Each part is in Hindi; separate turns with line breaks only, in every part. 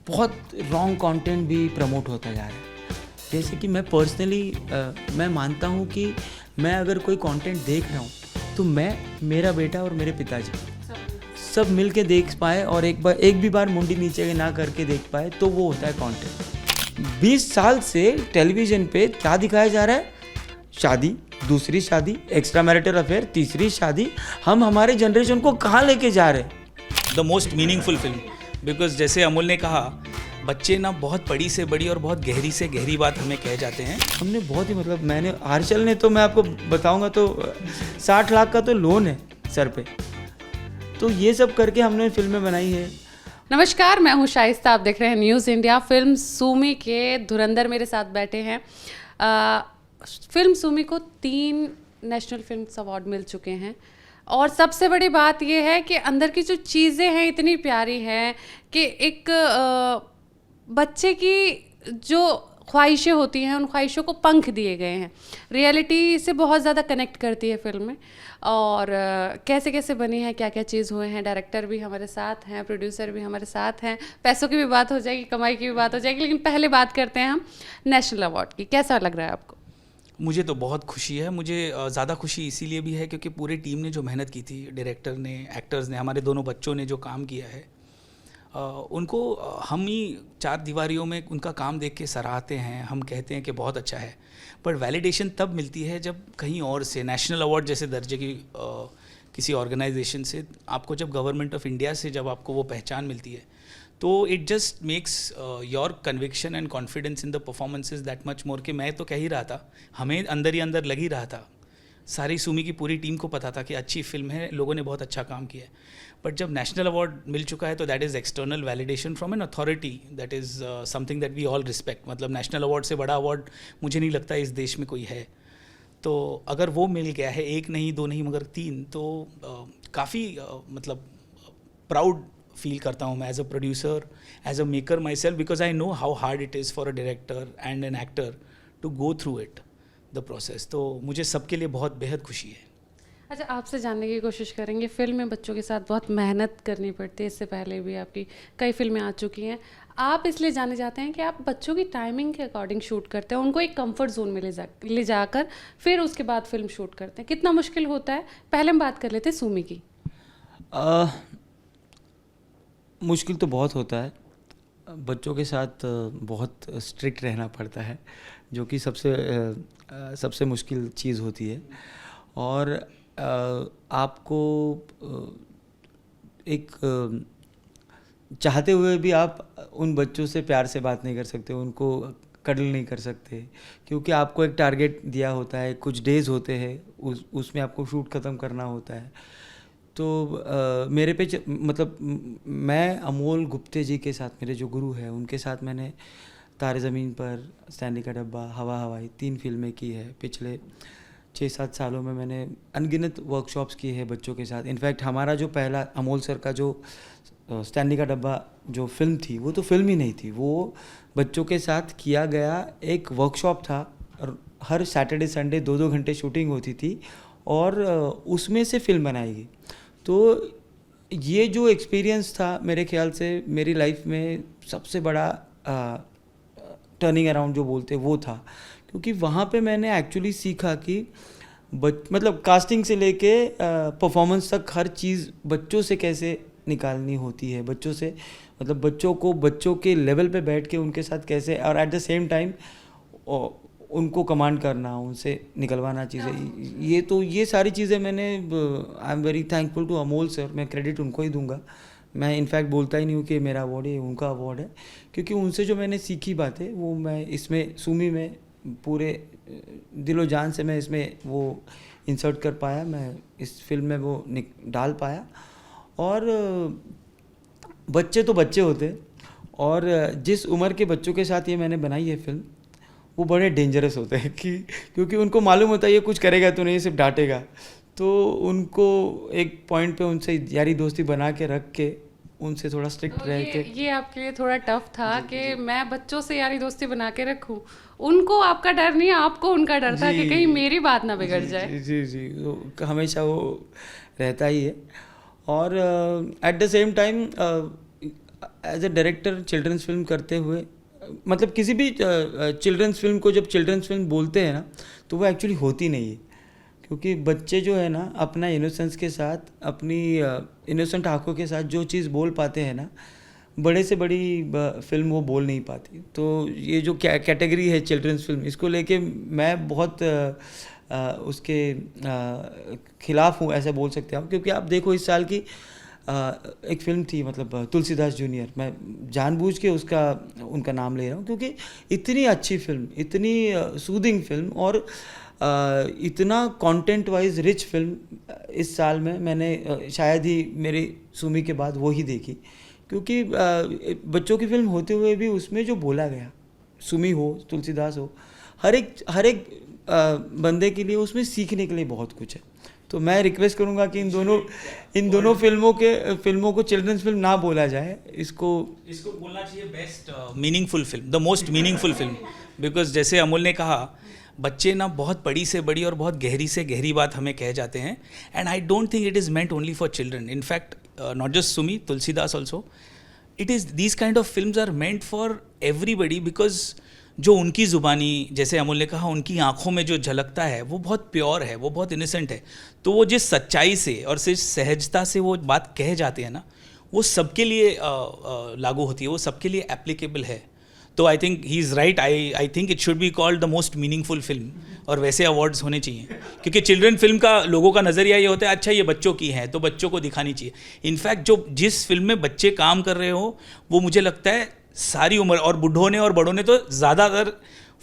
बहुत रॉन्ग कंटेंट भी प्रमोट होता जा रहा है। जैसे कि मैं पर्सनली मैं मानता हूँ कि मैं अगर कोई कंटेंट देख रहा हूँ तो मैं, मेरा बेटा और मेरे पिताजी सब मिल के देख पाए और एक भी बार मुंडी नीचे ना करके देख पाए, तो वो होता है कंटेंट। 20 साल से टेलीविज़न पे क्या दिखाया जा रहा है? शादी, दूसरी शादी, एक्स्ट्रा मैरिटल अफेयर, तीसरी शादी। हम हमारे जनरेशन को कहाँ लेके जा रहे हैं?
The most meaningful film, because जैसे अमोल ने कहा, बच्चे ना बहुत बड़ी से बड़ी और बहुत गहरी से गहरी बात हमें कह जाते हैं।
हमने बहुत ही मैंने हर्षल ने तो मैं आपको बताऊंगा तो 60 लाख का तो लोन है सर पे, तो ये सब करके हमने फिल्में बनाई है।
नमस्कार, मैं हूं शाइस्ता, आप देख रहे हैं न्यूज़ इंडिया। फिल्म सूमी के धुरंधर मेरे साथ बैठे हैं। फिल्म सूमी को 3 नेशनल फिल्म अवार्ड मिल चुके हैं और सबसे बड़ी बात यह है कि अंदर की जो चीज़ें हैं इतनी प्यारी हैं कि एक बच्चे की जो ख्वाहिशें होती हैं उन ख्वाहिशों को पंख दिए गए हैं। रियलिटी से बहुत ज़्यादा कनेक्ट करती है फिल्म में, और कैसे कैसे बनी है, क्या क्या चीज़ हुए हैं। डायरेक्टर भी हमारे साथ हैं, प्रोड्यूसर भी हमारे साथ हैं। पैसों की भी बात हो जाएगी, कमाई की भी बात हो जाएगी, लेकिन पहले बात करते हैं हम नेशनल अवार्ड की। कैसा लग रहा है आपको?
मुझे तो बहुत खुशी है। मुझे ज़्यादा खुशी इसीलिए भी है क्योंकि पूरी टीम ने जो मेहनत की थी, डायरेक्टर ने, एक्टर्स ने, हमारे दोनों बच्चों ने जो काम किया है, उनको हम ही 4 दीवारियों में उनका काम देख के सराहते हैं। हम कहते हैं कि बहुत अच्छा है, पर वैलिडेशन तब मिलती है जब कहीं और से, नेशनल अवार्ड जैसे दर्जे की किसी ऑर्गेनाइजेशन से, आपको जब गवर्नमेंट ऑफ इंडिया से जब आपको वो पहचान मिलती है, तो it just makes your conviction and confidence in the performances that much more. कि मैं तो कह ही रहा था, हमें अंदर ही अंदर लग ही रहा था, सारी सूमी की पूरी टीम को पता था कि अच्छी फिल्म है, लोगों ने बहुत अच्छा काम किया है। बट जब नेशनल अवार्ड मिल चुका है तो that is external validation from an authority, that is something that we all respect. मतलब नेशनल अवार्ड से बड़ा अवार्ड मुझे नहीं लगता इस देश में कोई है। तो अगर वो मिल गया है, 1 नहीं 2 नहीं मगर 3, तो काफ़ी मतलब प्राउड फील करता हूँ मैं as a producer, as a maker myself, because I know how hard it is for a director and an actor to go through it the process. तो मुझे सबके लिए बहुत बेहद खुशी है।
अच्छा, आपसे जानने की कोशिश करेंगे। फिल्म में बच्चों के साथ बहुत मेहनत करनी पड़ती है, इससे पहले भी आपकी कई फिल्में आ चुकी हैं। आप इसलिए जाने जाते हैं कि आप बच्चों की टाइमिंग के अकॉर्डिंग शूट करते हैं, उनको एक कंफर्ट जोन में ले जाकर फिर उसके बाद फिल्म शूट करते हैं। कितना मुश्किल होता है? पहले हम बात कर लेते हैं सूमी की।
मुश्किल तो बहुत होता है। बच्चों के साथ बहुत स्ट्रिक्ट रहना पड़ता है, जो कि सबसे मुश्किल चीज़ होती है। और आपको एक चाहते हुए भी आप उन बच्चों से प्यार से बात नहीं कर सकते, उनको कड़ल नहीं कर सकते, क्योंकि आपको एक टारगेट दिया होता है, कुछ डेज़ होते हैं, उसमें आपको शूट ख़त्म करना होता है। तो मेरे पे मतलब मैं अमोल गुप्ते जी के साथ, मेरे जो गुरु हैं, उनके साथ मैंने तारे ज़मीन पर, स्टैनली का डब्बा, हवा हवाई 3 फिल्में की है। पिछले 6-7 सालों में मैंने अनगिनत वर्कशॉप्स की है बच्चों के साथ। इनफैक्ट हमारा जो पहला अमोल सर का जो स्टैनली का डब्बा जो फिल्म थी, वो तो फिल्म ही नहीं थी, वो बच्चों के साथ किया गया एक वर्कशॉप था। हर सैटरडे संडे 2-2 घंटे शूटिंग होती थी और उसमें से फिल्म बनाई गई। तो ये जो एक्सपीरियंस था, मेरे ख्याल से मेरी लाइफ में सबसे बड़ा टर्निंग अराउंड जो बोलते वो था, क्योंकि वहाँ पे मैंने एक्चुअली सीखा कि मतलब कास्टिंग से लेके परफॉर्मेंस तक हर चीज़ बच्चों से कैसे निकालनी होती है, बच्चों से मतलब बच्चों को बच्चों के लेवल पे बैठ के उनके साथ कैसे, और एट द सेम टाइम उनको कमांड करना, उनसे निकलवाना चीज़ें। ये सारी चीज़ें मैंने, I am very thankful to Amol sir. मैं क्रेडिट उनको ही दूंगा। मैं इनफैक्ट बोलता ही नहीं हूँ कि मेरा अवार्ड है, उनका अवार्ड है, क्योंकि उनसे जो मैंने सीखी बातें वो मैं इसमें सूमी में पूरे दिलो जान से मैं इसमें वो इंसर्ट कर पाया, मैं इस फिल्म में वो डाल पाया। और बच्चे तो बच्चे होते, और जिस उम्र के बच्चों के साथ ये मैंने बनाई है फिल्म, वो बड़े डेंजरस होते हैं क्योंकि उनको मालूम होता है ये कुछ करेगा तो नहीं, सिर्फ डांटेगा। तो उनको एक पॉइंट पे उनसे यारी दोस्ती बना के रख के उनसे थोड़ा स्ट्रिक्ट रह के।
ये आपके लिए थोड़ा टफ था कि मैं बच्चों से यारी दोस्ती बना के रखूं। उनको आपका डर नहीं, आपको उनका डर था कि कहीं मेरी बात ना बिगड़ जाए।
जी तो हमेशा वो रहता ही है। और at the same time as a director children's film करते हुए, मतलब किसी भी चिल्ड्रंस फिल्म को जब चिल्ड्रंस फिल्म बोलते हैं ना, तो वो एक्चुअली होती नहीं है, क्योंकि बच्चे जो है ना अपना इनोसेंस के साथ, अपनी इनोसेंट आँखों के साथ जो चीज़ बोल पाते हैं ना, बड़े से बड़ी फिल्म वो बोल नहीं पाती। तो ये जो कैटेगरी है चिल्ड्रंस फिल्म, इसको लेके मैं बहुत उसके खिलाफ हूँ, ऐसा बोल सकते हैं, क्योंकि आप देखो इस साल की एक फिल्म थी, मतलब तुलसीदास जूनियर, मैं जानबूझ के उनका नाम ले रहा हूँ, क्योंकि इतनी अच्छी फिल्म, इतनी सूदिंग फिल्म और इतना कंटेंट वाइज रिच फिल्म इस साल में मैंने शायद ही मेरी सुमी के बाद वो ही देखी, क्योंकि बच्चों की फिल्म होते हुए भी उसमें जो बोला गया, सुमी हो, तुलसीदास हो, हर एक बंदे के लिए उसमें सीखने के लिए बहुत कुछ है। तो मैं रिक्वेस्ट करूंगा कि इन दोनों फिल्मों को चिल्ड्रंस फिल्म ना बोला जाए, इसको
बोलना चाहिए best meaningful film, the most meaningful film. Because जैसे अमूल ने कहा, बच्चे ना बहुत बड़ी से बड़ी और बहुत गहरी से गहरी बात हमें कह जाते हैं, and I don't think it is meant only for children. In fact, not just Sumi, Tulsidas also. These kind of films are meant for everybody, because जो उनकी ज़ुबानी, जैसे अमूल ने कहा, उनकी आँखों में जो झलकता है वो बहुत प्योर है, वो बहुत इनोसेंट है। तो वो जिस सच्चाई से और जिस सहजता से वो बात कह जाते हैं ना, वो सबके लिए लागू होती है, वो सबके लिए एप्लीकेबल है। तो I think he is right, I think it should be called the most meaningful film, और वैसे अवार्ड्स होने चाहिए, क्योंकि चिल्ड्रन फिल्म का लोगों का नज़रिया ये होता है, अच्छा ये बच्चों की है तो बच्चों को दिखानी चाहिए। इनफैक्ट जो जिस फिल्म में बच्चे काम कर रहे हो, वो मुझे लगता है सारी उम्र और बूढ़ों ने और बड़ों ने तो ज़्यादातर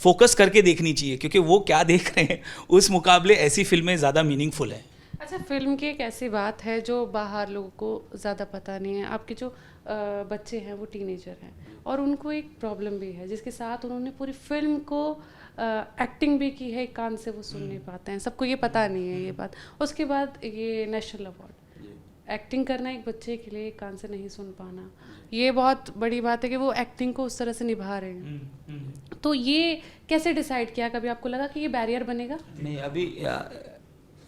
फोकस करके देखनी चाहिए, क्योंकि वो क्या देख रहे हैं उस मुकाबले ऐसी फिल्में ज़्यादा मीनिंगफुल है।
अच्छा, फिल्म की एक ऐसी बात है जो बाहर लोगों को ज़्यादा पता नहीं है। आपके जो बच्चे हैं वो टीनेजर हैं, और उनको एक प्रॉब्लम भी है जिसके साथ उन्होंने पूरी फिल्म को एक्टिंग भी की है, एक कान से वो सुन नहीं पाते हैं, सबको ये पता नहीं है ये बात। उसके बाद ये नेशनल अवार्ड, एक्टिंग करना एक बच्चे के लिए एक कान से नहीं सुन पाना, ये बहुत बड़ी बात है कि वो एक्टिंग को उस तरह से निभा रहे हैं। तो ये कैसे डिसाइड किया, कभी आपको लगा कि ये बैरियर बनेगा?
नहीं, अभी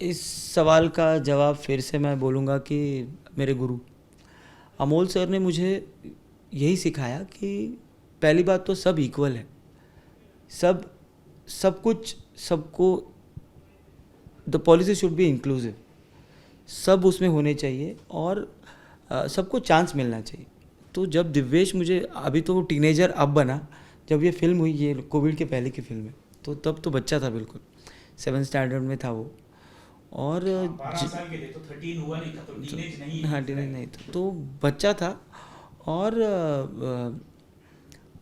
इस सवाल का जवाब फिर से मैं बोलूँगा कि मेरे गुरु अमोल सर ने मुझे यही सिखाया कि पहली बात तो सब इक्वल है, सब कुछ सबको, the policy should be inclusive, सब उसमें होने चाहिए और सबको चांस मिलना चाहिए। तो जब दिव्येश मुझे, अभी तो वो टीनेजर अब बना, जब ये फिल्म हुई, ये कोविड के पहले की फिल्म है, तो तब तो बच्चा था, बिल्कुल 7th स्टैंडर्ड में था वो, और
12 साल के थे, तो 13 हुआ नहीं था, तो टीनेज नहीं है।
हाँ, टीनेज नहीं था, तो बच्चा था, और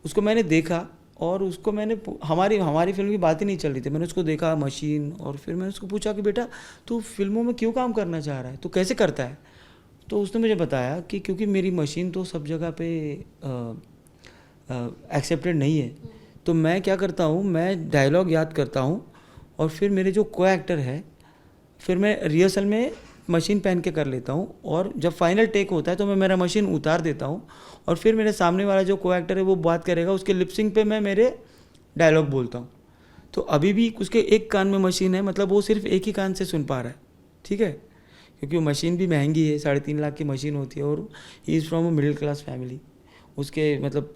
उसको मैंने देखा, और उसको मैंने, हमारी फिल्म की बात ही नहीं चल रही थी, मैंने उसको देखा मशीन, और फिर मैंने उसको पूछा कि बेटा तू फिल्मों में क्यों काम करना चाह रहा है, तू कैसे करता है? तो उसने मुझे बताया कि क्योंकि मेरी मशीन तो सब जगह पे एक्सेप्टेड नहीं है, तो मैं क्या करता हूँ, मैं डायलॉग याद करता हूँ, और फिर मेरे जो को एक्टर है, फिर मैं रिहर्सल में मशीन पहन के कर लेता हूँ, और जब फाइनल टेक होता है तो मैं मेरा मशीन उतार देता हूँ, और फिर मेरे सामने वाला जो को एक्टर है वो बात करेगा, उसके लिपसिंग पे मैं मेरे डायलॉग बोलता हूँ। तो अभी भी उसके एक कान में मशीन है, मतलब वो सिर्फ एक ही कान से सुन पा रहा है, ठीक है, क्योंकि वो मशीन भी महंगी है, 3.5 लाख की मशीन होती है, और he is from a middle class family. उसके मतलब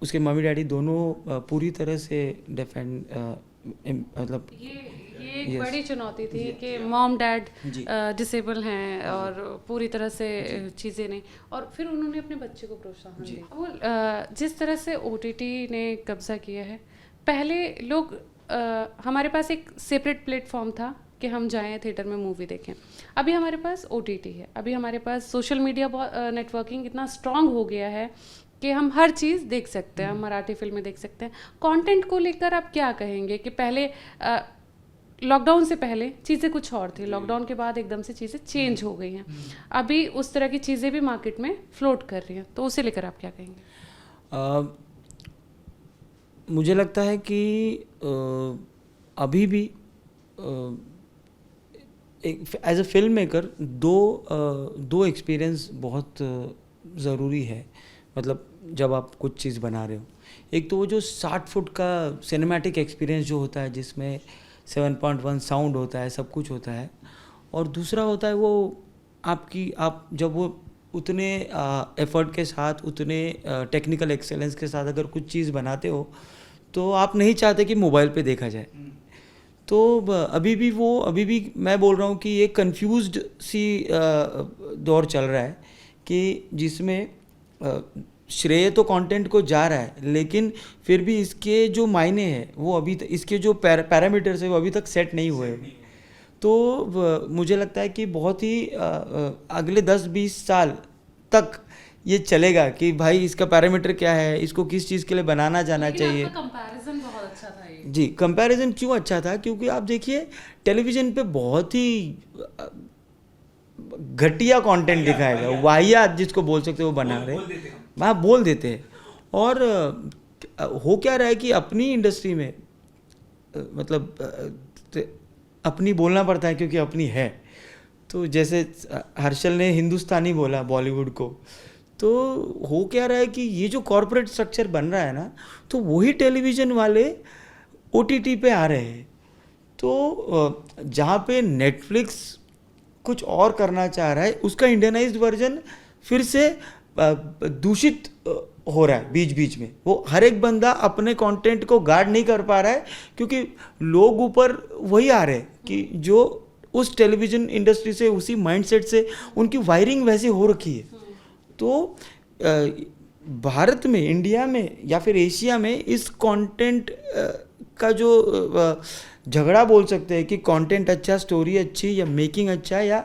उसके मम्मी डैडी दोनों पूरी तरह से मतलब
ये एक बड़ी चुनौती थी कि मॉम डैड डिसेबल हैं और पूरी तरह से चीज़ें नहीं, और फिर उन्होंने अपने बच्चे को प्रोत्साहन दिया। वो जिस तरह से OTT ने कब्जा किया है, पहले लोग हमारे पास एक सेपरेट प्लेटफॉर्म था कि हम जाएं थिएटर में मूवी देखें, अभी हमारे पास OTT है, अभी हमारे पास सोशल मीडिया नेटवर्किंग इतना स्ट्रांग हो गया है कि हम हर चीज़ देख सकते हैं, हम मराठी फिल्में देख सकते हैं। कंटेंट को लेकर आप क्या कहेंगे कि पहले लॉकडाउन से पहले चीज़ें कुछ और थी, लॉकडाउन के बाद एकदम से चीज़ें चेंज हो गई हैं, अभी उस तरह की चीज़ें भी मार्केट में फ्लोट कर रही हैं, तो उसे लेकर आप क्या कहेंगे?
मुझे लगता है कि अभी भी एज अ फिल्म मेकर दो एक्सपीरियंस बहुत ज़रूरी है, मतलब जब आप कुछ चीज़ बना रहे हो। एक तो वो जो 60 फुट का सिनेमैटिक एक्सपीरियंस जो होता है, जिसमें 7.1 साउंड होता है, सब कुछ होता है, और दूसरा होता है वो आप जब वो उतने एफर्ट के साथ, उतने टेक्निकल एक्सेलेंस के साथ अगर कुछ चीज़ बनाते हो तो आप नहीं चाहते कि मोबाइल पे देखा जाए। तो अभी भी मैं बोल रहा हूँ कि ये कंफ्यूज्ड सी दौर चल रहा है कि जिसमें श्रेय तो कंटेंट को जा रहा है, लेकिन फिर भी इसके जो मायने हैं वो अभी इसके जो पैरामीटर्स है वो अभी तक सेट नहीं हुए। तो मुझे लगता है कि बहुत ही अगले 10-20 साल तक ये चलेगा कि भाई इसका पैरामीटर क्या है, इसको किस चीज़ के लिए बनाना जाना चाहिए।
कंपैरिजन बहुत अच्छा था ये।
जी, कंपैरिजन क्यों अच्छा था? क्योंकि आप देखिए टेलीविज़न पे बहुत ही घटिया कंटेंट दिखाया गया, वाहियात जिसको बोल सकते हो वो बना रहे, वहाँ बोल देते हैं। और हो क्या रहा है कि अपनी इंडस्ट्री में मतलब अपनी बोलना पड़ता है क्योंकि अपनी है। तो जैसे हर्षल ने हिंदुस्तानी बोला बॉलीवुड को, तो हो क्या रहा है कि ये जो कॉरपोरेट स्ट्रक्चर बन रहा है ना, तो वही टेलीविज़न वाले OTT पे आ रहे हैं। तो जहाँ पे नेटफ्लिक्स कुछ और करना चाह रहा है, उसका इंडियनाइज्ड वर्जन फिर से दूषित हो रहा है बीच बीच में। वो हर एक बंदा अपने कंटेंट को गार्ड नहीं कर पा रहा है क्योंकि लोग ऊपर वही आ रहे हैं कि जो उस टेलीविज़न इंडस्ट्री से, उसी माइंडसेट से उनकी वायरिंग वैसे हो रखी है। तो भारत में, इंडिया में या फिर एशिया में इस कंटेंट का जो झगड़ा बोल सकते हैं कि कंटेंट अच्छा, स्टोरी अच्छी या मेकिंग अच्छा, या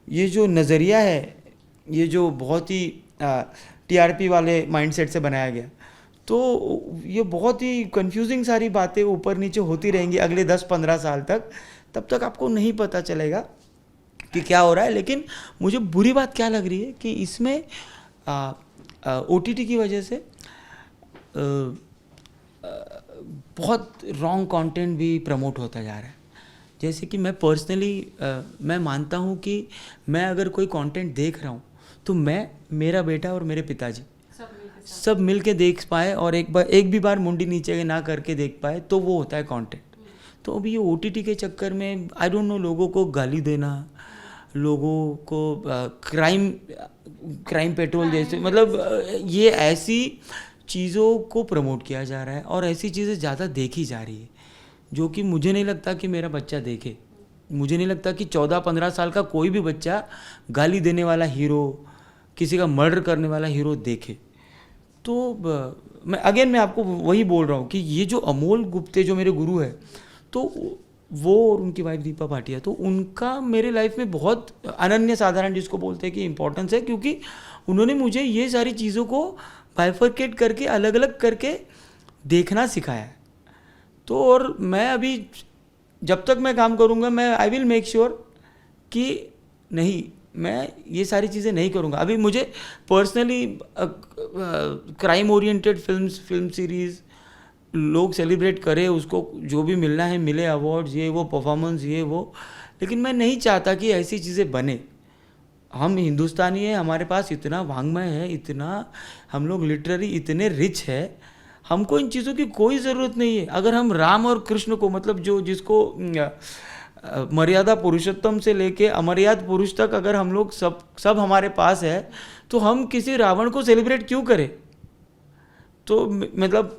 ये जो नज़रिया है, ये जो बहुत ही TRP वाले माइंडसेट से बनाया गया, तो ये बहुत ही कंफ्यूजिंग सारी बातें ऊपर नीचे होती रहेंगी अगले 10-15 साल तक। तब तक आपको नहीं पता चलेगा कि क्या हो रहा है। लेकिन मुझे बुरी बात क्या लग रही है कि इसमें OTT की वजह से बहुत रॉन्ग कंटेंट भी प्रमोट होता जा रहा है। जैसे कि मैं पर्सनली मैं मानता हूँ कि मैं अगर कोई कंटेंट देख रहा हूँ तो मैं, मेरा बेटा और मेरे पिताजी सब मिल के देख पाए और एक भी बार मुंडी नीचे ना करके देख पाए, तो वो होता है कंटेंट। तो अभी ये OTT के चक्कर में आई डोंट नो, लोगों को गाली देना, लोगों को क्राइम पेट्रोल जैसे, मतलब ये ऐसी चीज़ों को प्रमोट किया जा रहा है और ऐसी चीज़ें ज़्यादा देखी जा रही है जो कि मुझे नहीं लगता कि मेरा बच्चा देखे। मुझे नहीं लगता कि 14-15 साल का कोई भी बच्चा गाली देने वाला हीरो, किसी का मर्डर करने वाला हीरो देखे। तो मैं आपको वही बोल रहा हूँ कि ये जो अमोल गुप्ते जो मेरे गुरु है, तो वो और उनकी वाइफ दीपा भाटिया, तो उनका मेरे लाइफ में बहुत अनन्य साधारण जिसको बोलते हैं कि इम्पोर्टेंस है, क्योंकि उन्होंने मुझे ये सारी चीज़ों को बाइफरकेट करके, अलग अलग करके देखना सिखाया है। तो और मैं अभी जब तक मैं काम करूँगा, मैं आई विल मेक श्योर कि नहीं, मैं ये सारी चीज़ें नहीं करूँगा। अभी मुझे personally crime oriented film series लोग सेलिब्रेट करें, उसको जो भी मिलना है मिले, अवार्ड्स ये वो, परफॉर्मेंस ये वो, लेकिन मैं नहीं चाहता कि ऐसी चीज़ें बने। हम हिंदुस्तानी हैं, हमारे पास इतना वांग्मय है, इतना हम लोग लिटरेरी इतने रिच है, हमको इन चीज़ों की कोई ज़रूरत नहीं है। अगर हम राम और कृष्ण को, मतलब जो जिसको मर्यादा पुरुषोत्तम से लेके अमर्याद पुरुष तक अगर हम लोग सब हमारे पास है, तो हम किसी रावण को सेलिब्रेट क्यों करें? तो मतलब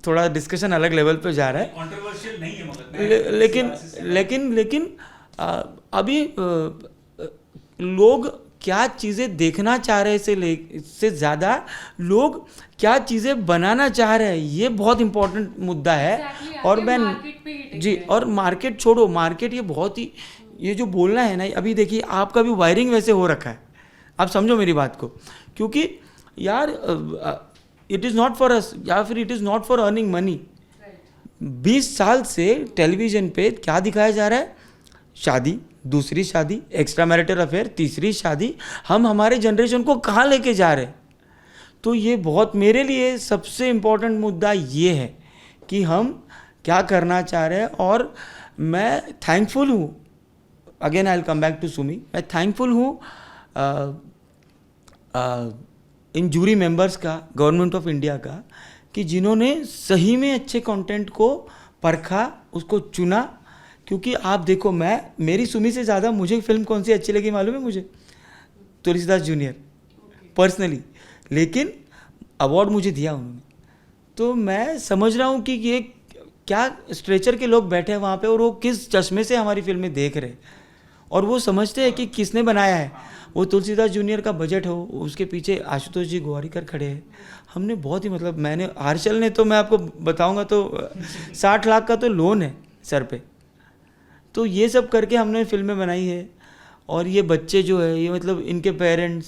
थोड़ा डिस्कशन अलग लेवल पे जा रहा है,
कंट्रोवर्शियल नहीं है, मगर
लेकिन अभी लोग क्या चीज़ें देखना चाह रहे से ज़्यादा लोग क्या चीज़ें बनाना चाह रहे हैं, ये बहुत इंपॉर्टेंट मुद्दा है। और मैं जी, और मार्केट छोड़ो, मार्केट ये बहुत ही, ये जो बोलना है ना, अभी देखिए आपका भी वायरिंग वैसे हो रखा है, आप समझो मेरी बात को, क्योंकि यार it is not for us, या फिर it is not for earning money. 20 साल से टेलीविज़न पे क्या दिखाया जा रहा है? शादी, दूसरी शादी, एक्स्ट्रा मैरिटल अफेयर, तीसरी शादी। हम हमारे जनरेशन को कहाँ लेके जा रहे हैं? तो ये बहुत, मेरे लिए सबसे इम्पोर्टेंट मुद्दा ये है कि हम क्या करना चाह रहे हैं। और मैं थैंकफुल हूँ, again I will come back to Sumi, मैं थैंकफुल हूँ इन जूरी मेंबर्स का, गवर्नमेंट ऑफ इंडिया का, कि जिन्होंने सही में अच्छे कंटेंट को परखा, उसको चुना। क्योंकि आप देखो, मेरी सुमी से ज़्यादा मुझे फिल्म कौन सी अच्छी लगी मालूम है? मुझे तुलसीदास जूनियर पर्सनली, लेकिन अवार्ड मुझे दिया उन्होंने। तो मैं समझ रहा हूँ कि ये क्या स्ट्रेचर के लोग बैठे हैं वहाँ पे और वो किस चश्मे से हमारी फिल्में देख रहे हैं, और वो समझते हैं कि किसने बनाया है। वो तुलसीदास जूनियर का बजट हो, उसके पीछे आशुतोष जी गोवारिकर खड़े हैं। हमने बहुत ही मतलब, मैंने हर्षल ने तो मैं आपको बताऊंगा तो 60 लाख का तो लोन है सर पे। तो ये सब करके हमने फिल्में बनाई है। और ये बच्चे जो है, ये मतलब इनके पेरेंट्स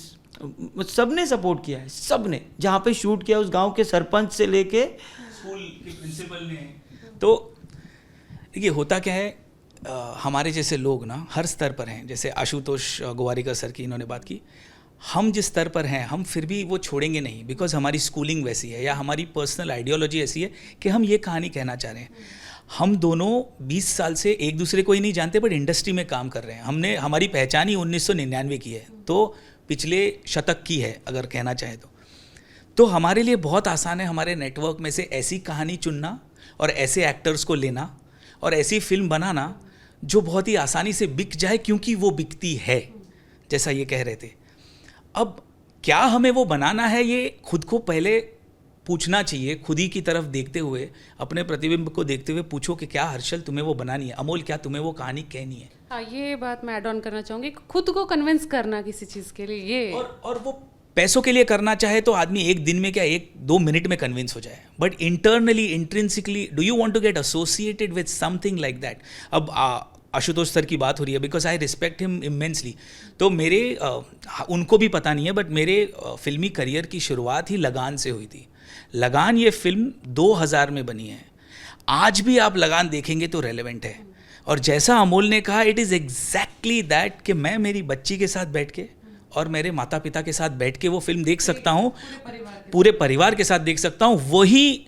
सब ने सपोर्ट किया है, सब ने। जहाँ पे शूट किया उस गांव के सरपंच से लेके
स्कूल के प्रिंसिपल ने। तो देखिए होता क्या है, हमारे जैसे लोग ना हर स्तर पर हैं। जैसे आशुतोष गोवारिकर सर की इन्होंने बात की, हम जिस स्तर पर हैं हम फिर भी वो छोड़ेंगे नहीं, बिकॉज हमारी स्कूलिंग वैसी है या हमारी पर्सनल आइडियोलॉजी ऐसी है कि हम ये कहानी कहना चाह रहे हैं। हम दोनों 20 साल से एक दूसरे को ही नहीं जानते, बट इंडस्ट्री में काम कर रहे हैं। हमारी पहचान ही 1999 की है, तो पिछले शतक की है अगर कहना चाहें तो हमारे लिए बहुत आसान है हमारे नेटवर्क में से ऐसी कहानी चुनना और ऐसे एक्टर्स को लेना और ऐसी फिल्म बनाना जो बहुत ही आसानी से बिक जाए, क्योंकि वो बिकती है, जैसा ये कह रहे थे। अब क्या हमें वो बनाना है, ये खुद को पहले पूछना चाहिए। खुद ही की तरफ देखते हुए, अपने प्रतिबिंब को देखते हुए पूछो कि क्या हर्षल तुम्हें वो बनानी है, अमोल क्या तुम्हें वो कहानी कहनी है।
हाँ, ये बात मैं ऐड ऑन करना चाहूँगी, खुद को कन्विंस करना किसी चीज़ के लिए। ये
और वो पैसों के लिए करना चाहे तो आदमी एक दिन में क्या 1-2 मिनट में कन्विंस हो जाए, but internally intrinsically do you want to get associated with something like that. अब आशुतोष सर की बात हो रही है, because I respect him immensely. तो मेरे उनको भी पता नहीं है, बट मेरे फिल्मी करियर की शुरुआत ही लगान से हुई थी। लगान ये फिल्म 2000 में बनी है। आज भी आप लगान देखेंगे तो रेलेवेंट है। और जैसा अमोल ने कहा, इट इज़ एग्जैक्टली दैट कि मैं मेरी बच्ची के साथ बैठ के और मेरे माता पिता के साथ बैठ के वो फिल्म देख सकता हूँ, पूरे परिवार के साथ देख सकता हूँ। वही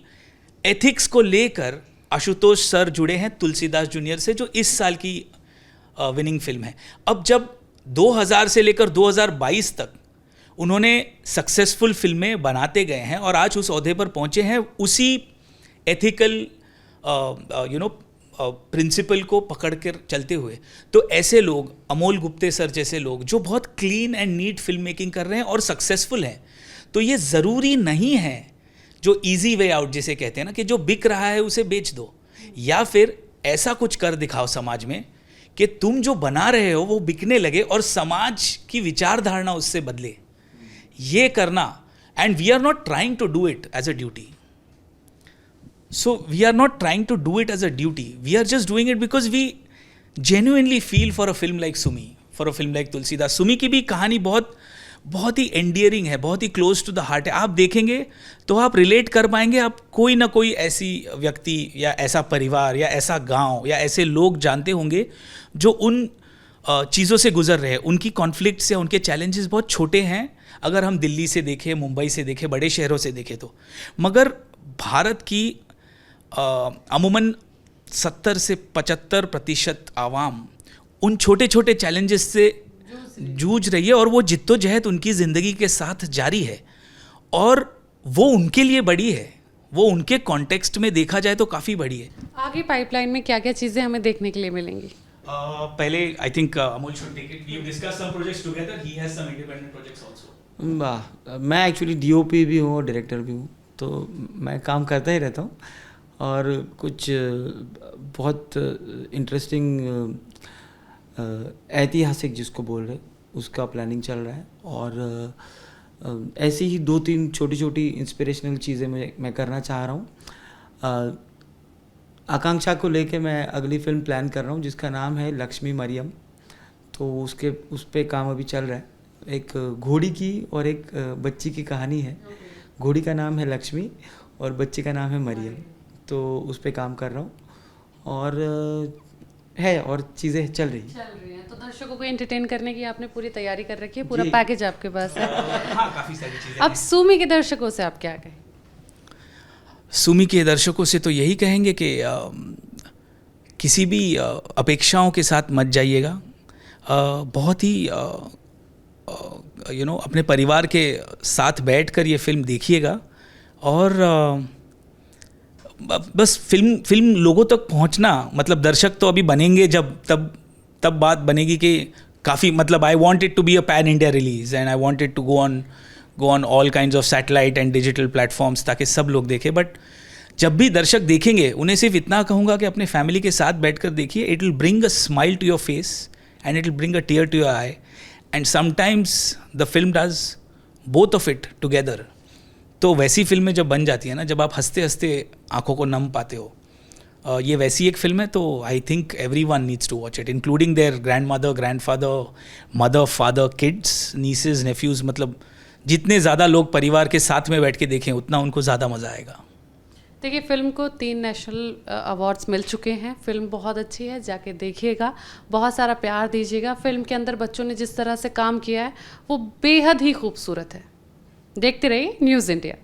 एथिक्स को लेकर आशुतोष सर जुड़े हैं तुलसीदास जूनियर से, जो इस साल की विनिंग फिल्म है। अब जब 2000 से लेकर 2022 तक उन्होंने सक्सेसफुल फिल्में बनाते गए हैं और आज उस ओहदे पर पहुंचे हैं उसी एथिकल प्रिंसिपल को पकड़ कर चलते हुए, तो ऐसे लोग, अमोल गुप्ते सर जैसे लोग जो बहुत clean and neat film making कर रहे हैं और सक्सेसफुल हैं, तो ये ज़रूरी नहीं है जो इजी वे आउट जिसे कहते हैं ना, कि जो बिक रहा है उसे बेच दो, या फिर ऐसा कुछ कर दिखाओ समाज में कि तुम जो बना रहे हो वो बिकने लगे और समाज की विचारधारणा उससे बदले। ये करना, and we are not trying to do it as a duty. So we are not trying to do it as a duty. We are just doing it because we genuinely feel for a film like Sumi, for a film like Tulsidas. Sumi की भी कहानी बहुत ही endearing है, बहुत ही close to the heart है। आप देखेंगे तो आप relate कर पाएंगे। आप कोई ना कोई ऐसी व्यक्ति या ऐसा परिवार या ऐसा गांव या ऐसे लोग जानते होंगे जो उन चीज़ों से गुजर रहे हैं। उनकी कॉन्फ्लिक्ट्स या उनके चैलेंजेस बहुत छोटे हैं अगर हम दिल्ली से देखें, मुंबई से देखें, बड़े शहरों से देखें तो। मगर भारत की अमूमन 70 से 75% आवाम उन छोटे छोटे चैलेंजेस से जूझ रही है, और वो जिद्दोजहद उनकी ज़िंदगी के साथ जारी है, और वो उनके लिए बड़ी है, वो उनके कॉन्टेक्स्ट में देखा जाए तो काफ़ी बड़ी है।
आगे पाइपलाइन में क्या क्या चीज़ें हमें देखने के लिए मिलेंगी?
पहले I think Amol should take it. We have discussed some projects together, he has some independent projects also.
वाह, मैं एक्चुअली डीओपी भी हूँ और डायरेक्टर भी हूँ, तो मैं काम करता ही रहता हूँ। और कुछ बहुत इंटरेस्टिंग ऐतिहासिक जिसको बोल रहे उसका प्लानिंग चल रहा है, और ऐसी ही 2-3 छोटी छोटी इंस्पिरेशनल चीज़ें मैं करना चाह रहा हूँ। आकांक्षा को लेके मैं अगली फिल्म प्लान कर रहा हूँ जिसका नाम है लक्ष्मी मरियम। तो उस पे काम अभी चल रहा है। एक घोड़ी की और एक बच्ची की कहानी है। घोड़ी का नाम है लक्ष्मी और बच्ची का नाम है मरियम। तो उस पे काम कर रहा हूँ, और चीज़ें चल रही हैं।
तो दर्शकों को एंटरटेन करने की आपने पूरी तैयारी कर रखी है, पूरा पैकेज आपके पास है।
हाँ, काफ़ी सारी चीज़ें।
अब सूमी के दर्शकों से आप क्या कहें?
सूमी के दर्शकों से तो यही कहेंगे कि किसी भी अपेक्षाओं के साथ मत जाइएगा। बहुत ही अपने परिवार के साथ बैठकर ये फिल्म देखिएगा, और बस फिल्म लोगों तक पहुंचना, मतलब दर्शक तो अभी बनेंगे जब तब बात बनेगी कि काफ़ी मतलब I wanted to be a pan India release and I wanted to go on all kinds of satellite and digital platforms ताकि सब लोग देखें. बट जब भी दर्शक देखेंगे उन्हें सिर्फ इतना कहूँगा कि अपने फैमिली के साथ बैठकर देखिए. It will bring a smile to your face and it will bring a tear to your eye and sometimes the film does both of it together. तो वैसी फिल्में जब बन जाती है ना, जब आप हंसते हंसते आंखों को नम पाते हो, ये वैसी एक फिल्म है. तो I think everyone needs to watch it, including their grandmother, grandfather, mother, father, kids, nieces, nephews. मतलब जितने ज़्यादा लोग परिवार के साथ में बैठ के देखें उतना उनको ज़्यादा मज़ा आएगा.
देखिए, फिल्म को 3 नेशनल अवार्ड्स मिल चुके हैं. फिल्म बहुत अच्छी है, जाके देखिएगा, बहुत सारा प्यार दीजिएगा. फिल्म के अंदर बच्चों ने जिस तरह से काम किया है वो बेहद ही खूबसूरत है. देखते रहिए न्यूज़ इंडिया.